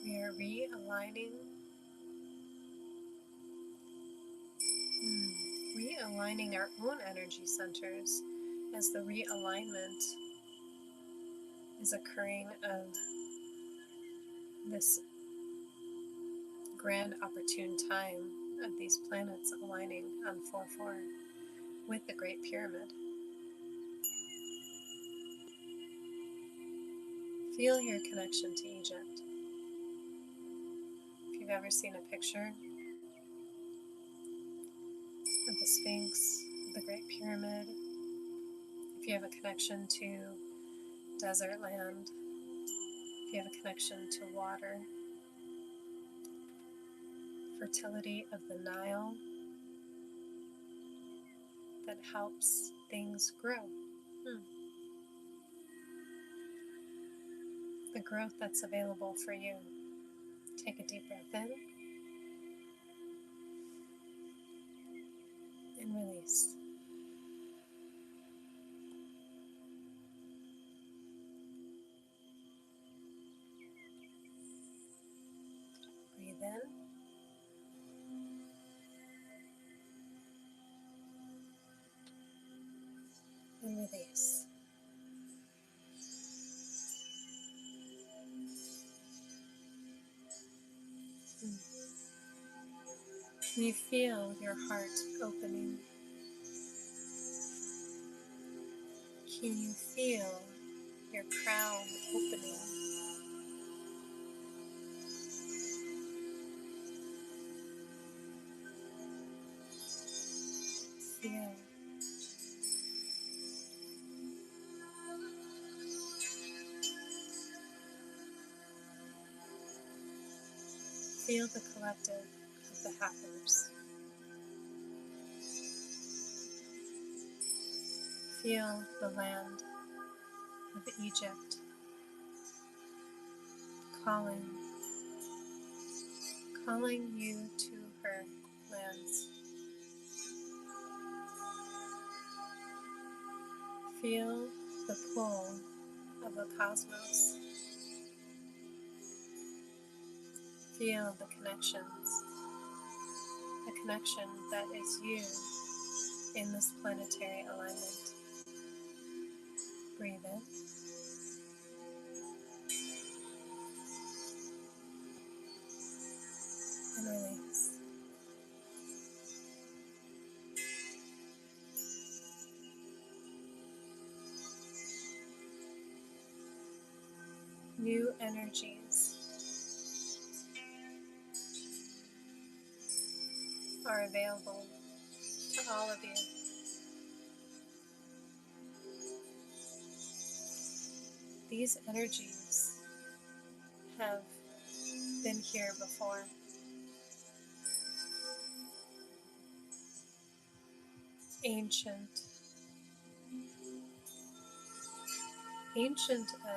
We are realigning, realigning our own energy centers as the realignment is occurring of this grand opportune time of these planets aligning on 4-4 with the Great Pyramid. Feel your connection to Egypt. If you've ever seen a picture of the Sphinx, the Great Pyramid, if you have a connection to desert land, if you have a connection to water, fertility of the Nile that helps things grow. The growth that's available for you. Take a deep breath in and release. Breathe in and release. Can you feel your heart opening? Can you feel your crown opening? Feel. Feel the collective of the Hathors. Feel the land of Egypt calling you to her lands. Feel the pull of the cosmos. Feel the connections, the connection that is you in this planetary alignment. Breathe in and release. New energies are available to all of you. These energies have been here before. Ancient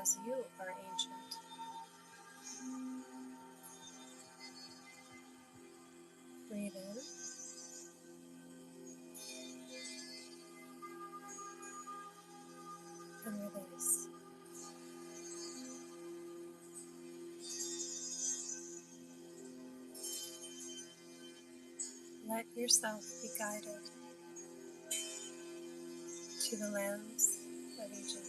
as you are ancient. Breathe in and release. Let yourself be guided to the lands of Egypt.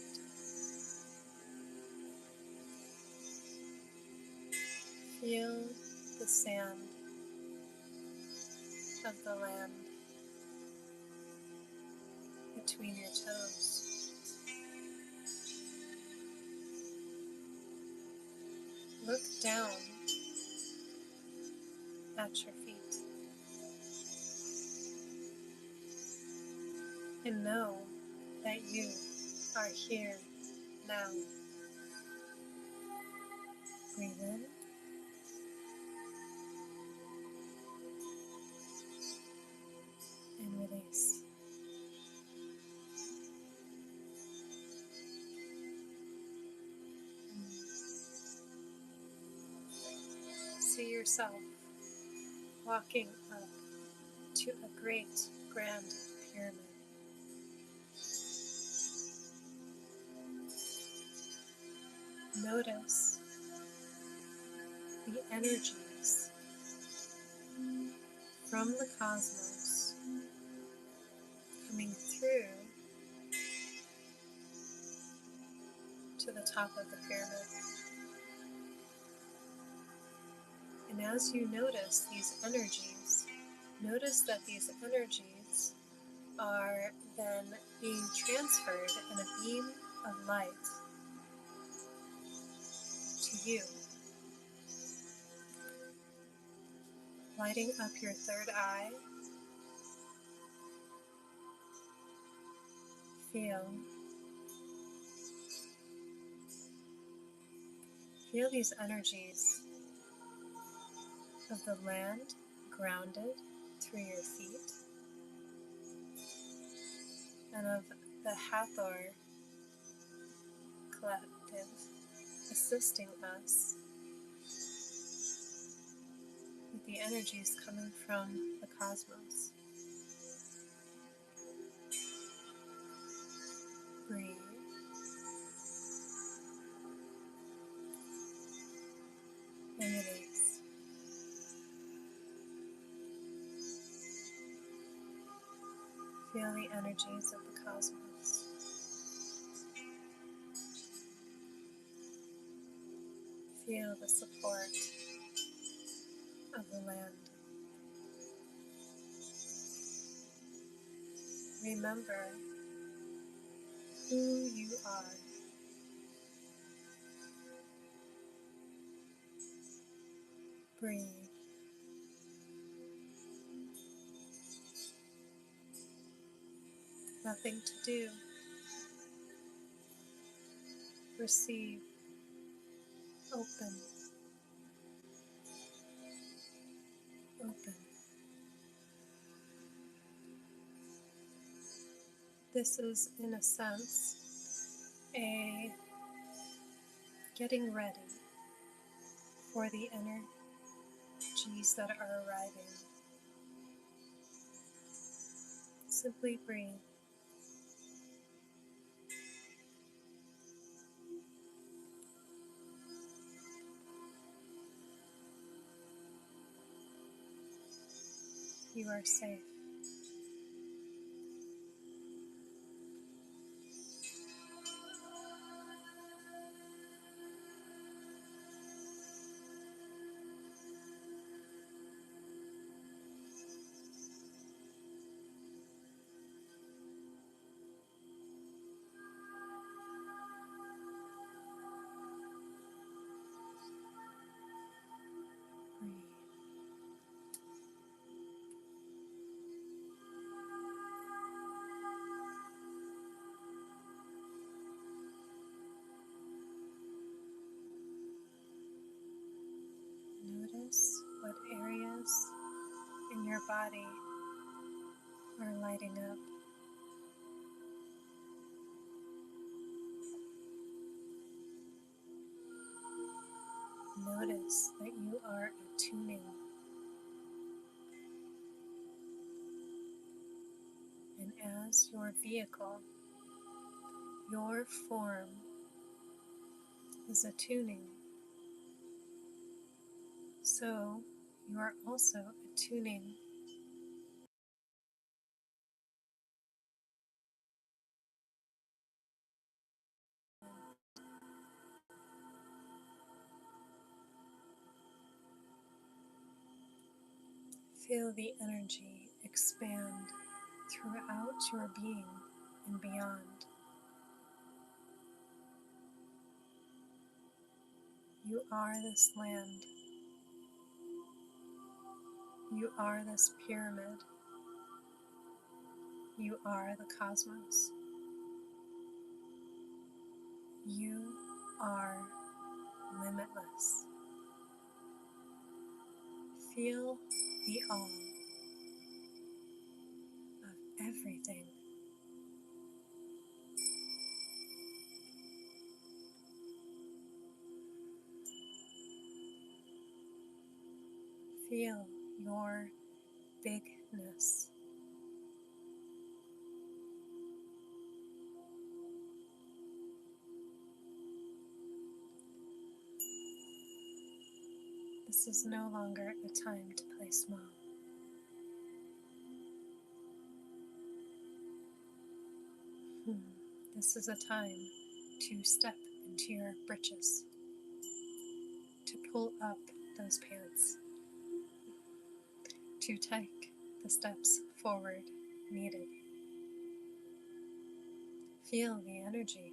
Feel the sand of the land between your toes. Look down at your feet and know that you are here now. Breathe in and release. See yourself walking up to a great grand pyramid. Notice the energies from the cosmos coming through to the top of the pyramid. And as you notice these energies, notice that these energies are then being transferred in a beam of light to you, lighting up your third eye. Feel these energies of the land grounded through your feet, and of the Hathor collective assisting us with the energies coming from the cosmos. Breathe. And release. Feel the energies of the cosmos. Feel the support of the land. Remember who you are. Breathe. Nothing to do. Receive. Open. Open. This is, in a sense, a getting ready for the energies that are arriving. Simply breathe. You are safe. Breathe. Notice what areas in your body are lighting up. Notice that you are attuning, and as your vehicle, your form is attuning, so you are also attuning. Feel the energy expand throughout your being and beyond. You are this land. You are this pyramid. You are the cosmos. You are limitless. Feel the awe of everything. Feel your bigness. This is no longer a time to play small. This is a time to step into your britches, to pull up those pants, to take the steps forward needed. Feel the energy.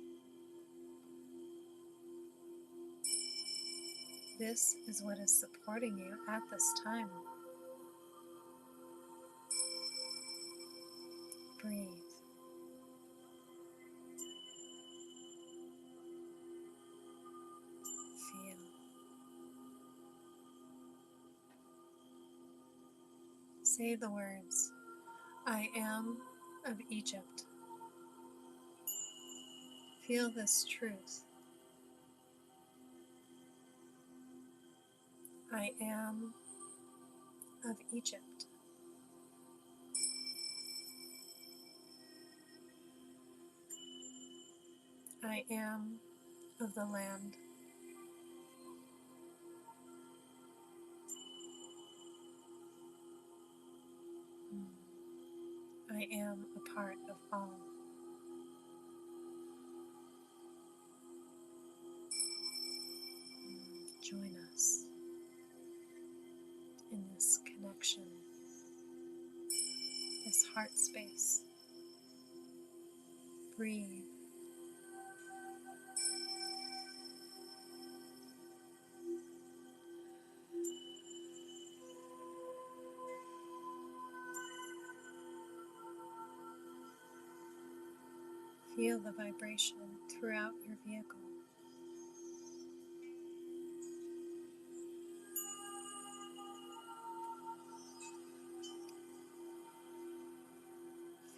This is what is supporting you at this time. Breathe. Feel. Say the words, I am of Egypt. Feel this truth. I am of Egypt. I am of the land. I am a part of all. Join us in this connection, this heart space. Breathe. Feel the vibration throughout your vehicle.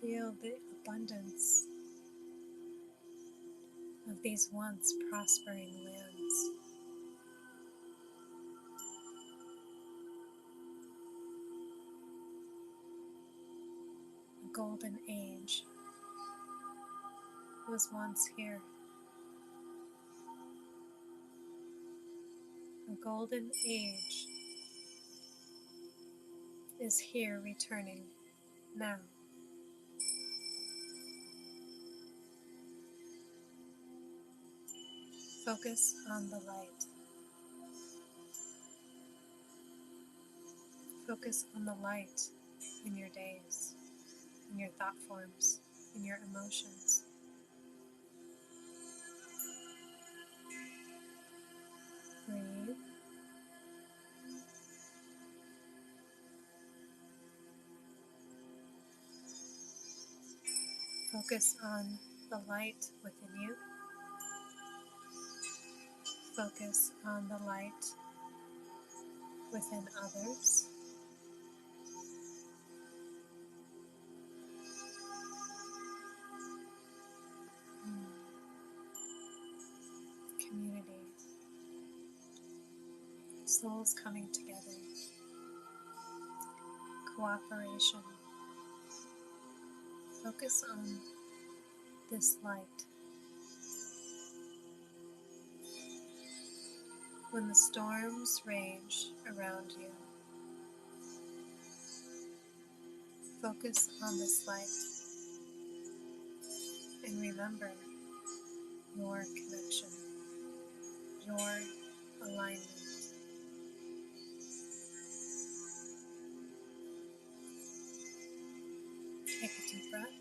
Feel the abundance of these once prospering lands. A golden age was once here. A golden age is here returning now. Focus on the light. Focus on the light in your days, in your thought forms, in your emotions. Breathe. Focus on the light within you. Focus on the light within others. Community. Souls coming together. Cooperation. Focus on this light. When the storms rage around you, focus on this light and remember your connection, your alignment. Take a deep breath.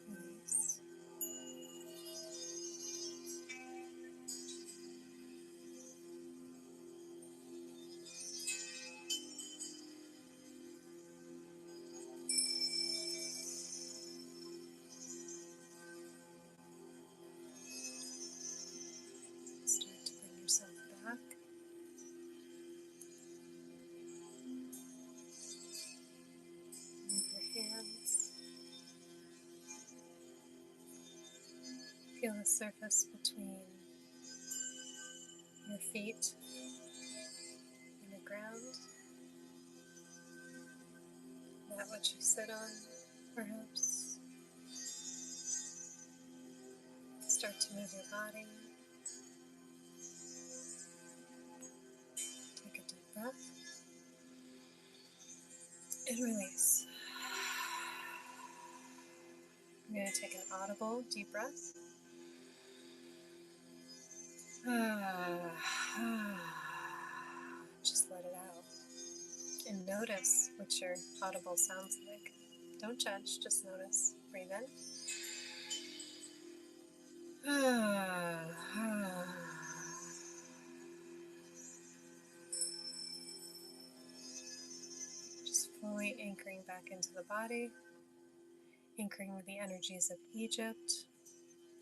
Release. Start to bring yourself back. Move your hands. Feel the surface between your feet and the ground. That which you sit on, perhaps. Start to move your body. Take a deep breath and release. I'm going to take an audible deep breath. Just let it out. And notice what your audible sounds like. Don't judge, just notice. Breathe in. Just fully anchoring back into the body, anchoring with the energies of Egypt,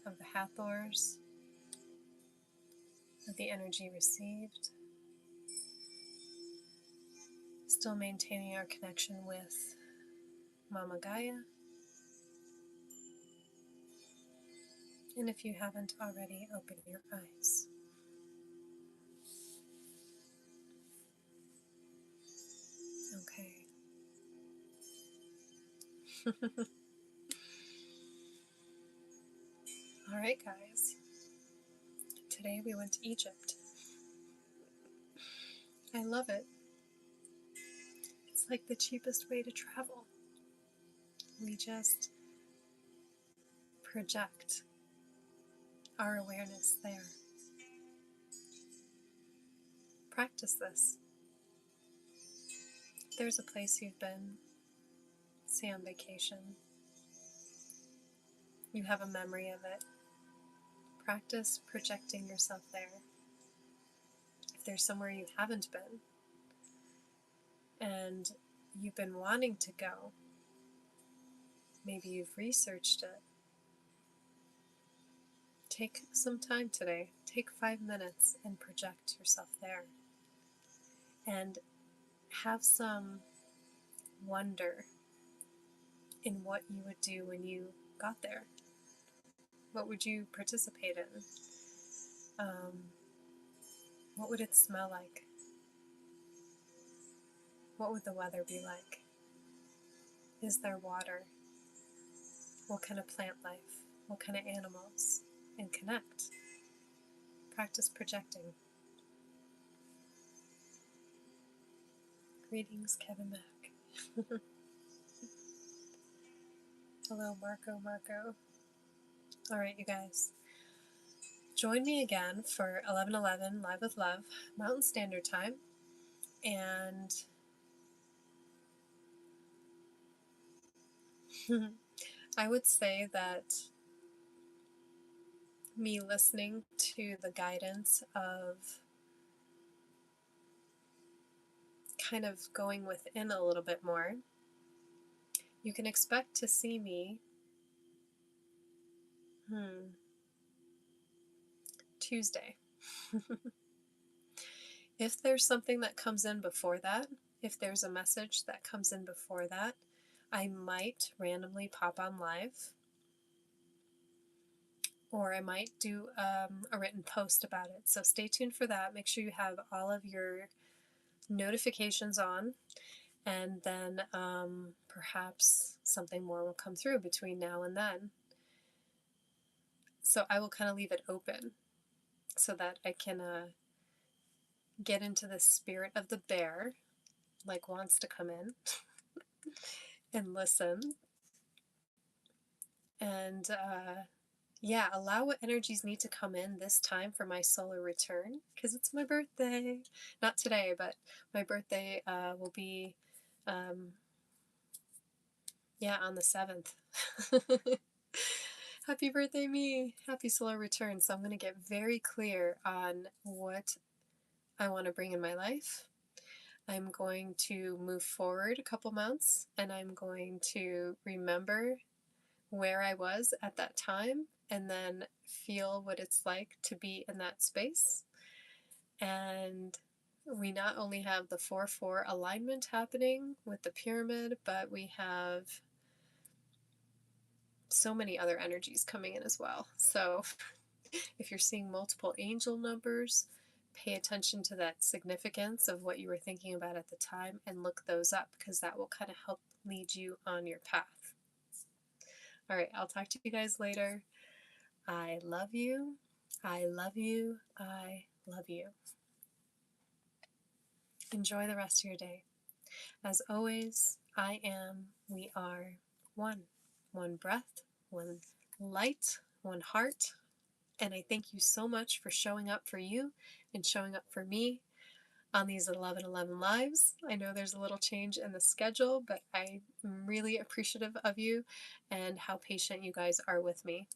of the Hathors, of the energy received. Still maintaining our connection with Mama Gaia. And if you haven't already, open your eyes. Okay. All right, guys. Today we went to Egypt. I love it. It's like the cheapest way to travel. We just project our awareness there. Practice this. If there's a place you've been, say on vacation, you have a memory of it, practice projecting yourself there. If there's somewhere you haven't been and you've been wanting to go, maybe you've researched it, take some time today, take 5 minutes and project yourself there. And have some wonder in what you would do when you got there. What would you participate in? What would it smell like? What would the weather be like? Is there water? What kind of plant life? What kind of animals? And connect. Practice projecting. Greetings, Kevin Mack. Hello, Marco. All right, you guys. Join me again for 11:11 Live with Love, Mountain Standard Time. And I would say that me listening to the guidance of kind of going within a little bit more, you can expect to see me Tuesday. If there's something that comes in before that, if there's a message that comes in before that, I might randomly pop on live, or I might do a written post about it. So stay tuned for that. Make sure you have all of your notifications on, and then perhaps something more will come through between now and then. So I will kind of leave it open so that I can get into the spirit of the bear, like wants to come in and listen. And allow what energies need to come in this time for my solar return, because it's my birthday. Not today, but my birthday will be, on the 7th. Happy birthday, me. Happy solar return. So I'm going to get very clear on what I want to bring in my life. I'm going to move forward a couple months, and I'm going to remember where I was at that time, and then feel what it's like to be in that space. And we not only have the 4-4 alignment happening with the pyramid, but we have so many other energies coming in as well. So if you're seeing multiple angel numbers, pay attention to that significance of what you were thinking about at the time and look those up, because that will kind of help lead you on your path. All right, I'll talk to you guys later. I love you. I love you. I love you. Enjoy the rest of your day. As always, I am, we are one. One breath, one light, one heart. And I thank you so much for showing up for you and showing up for me on these 11:11 lives. I know there's a little change in the schedule, but I'm really appreciative of you and how patient you guys are with me.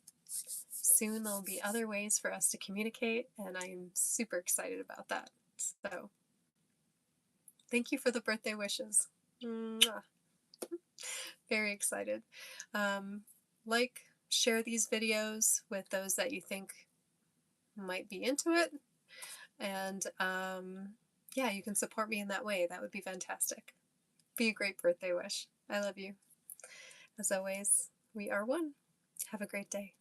Soon there'll be other ways for us to communicate, and I'm super excited about that. So thank you for the birthday wishes. Mwah. Very excited. Like, share these videos with those that you think might be into it. And yeah, you can support me in that way. That would be fantastic. Be a great birthday wish. I love you. As always, we are one. Have a great day.